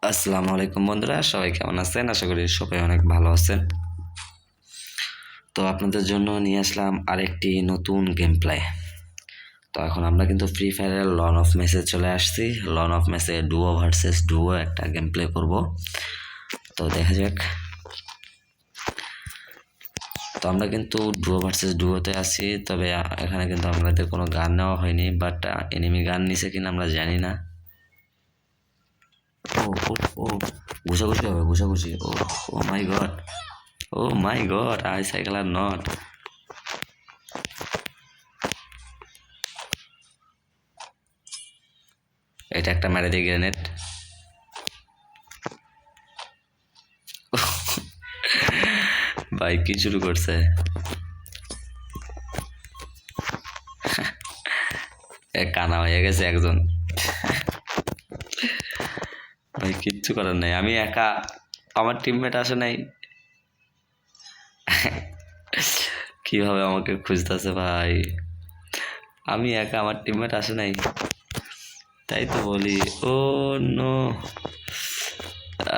আসসালামু আলাইকুম বন্ধুরা, সবাই কেমন আছেন? আশা করি সবাই অনেক ভালো আছেন। তো আপনাদের জন্য নিয়ে আসলাম আরেকটি নতুন গেম প্লে। তো এখন আমরা কিন্তু ফ্রি ফায়ারের লন অফ ম্যাচে চলে আসছি। লন অফ ম্যাচে ডুও ভার্সেস ডুও একটা গেম প্লে করবো। তো দেখা যাক। তো আমরা কিন্তু ডুও ভার্সেস ডুওতে আছি, তবে এখানে কিন্তু আমাদের কোনো গান নেওয়া হয়নি, বাট এনিমি গান নিছে কিনা আমরা জানি না। ও ও ও ঘুষাঘুষি হবে, ঘুষাঘুষি। Oh oh my god, oh my god, I cycle are not. এটা একটা মেরে দিই গ্রেনেড। ভাই কি শুরু করছে? কানা হয়ে গেছে একজন। ভাই কিচ্ছু করার নাই, আমি একা, আমার টিমমেট আসে নাই। কিভাবে আমাকে খুঁজতেছে ভাই, আমি একা, আমার টিমমেট আসে নাই। তাই তো বলি। ও নো,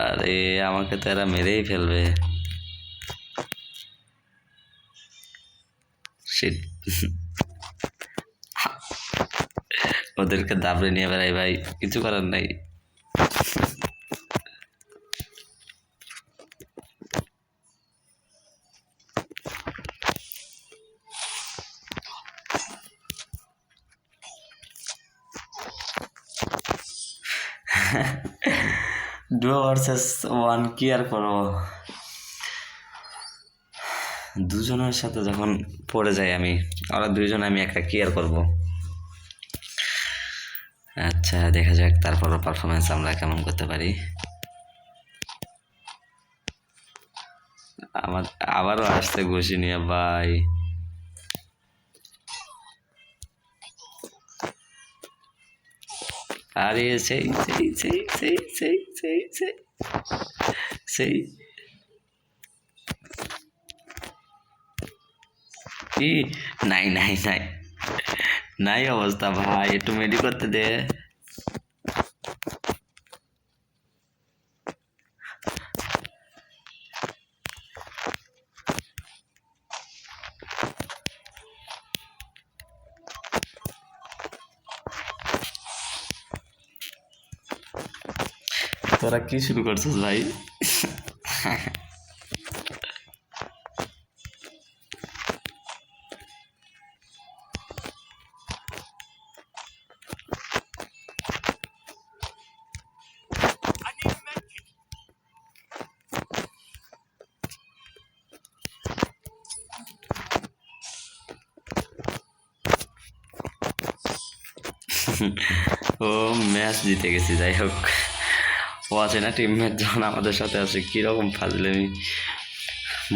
আরে আমাকে তো এরা মেরেই ফেলবে। শিট। ওদেরকে দাবড়ে নিয়ে বেড়াই ভাই, কিছু করার নাই। ডুও ভার্সেস ওয়ান কি আর করবো, দুজনের সাথে যখন পড়ে যাই আমি, ওরা দুইজন, আমি একা কি আর করবো। আচ্ছা দেখা যাক তারপরও পারফরমেন্স আমরা কেমন করতে পারি। আমার আবারও আসছে ঘুষি নিয়ে ভাই। আরে সেই সেই সেই সেই সেই সেই সেই সেই কি, নাই নাই নাই নাই অবস্থা ভাই, একটু মেডি করতে দে। তোরা কি শুরু করছিস ভাই? ও ম্যাচ জিতে গেছি, যাই হোক। ও আছে না টিমমেট, যখন আমাদের সাথে আছে কিরকম ফাজলামি,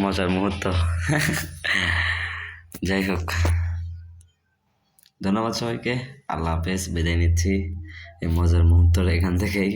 মজার মুহূর্ত। যাই হোক, ধন্যবাদ সবাইকে, আল্লাহ হাফেজ, বিদায় নিচ্ছি এই মজার মুহূর্তের এখান থেকেই।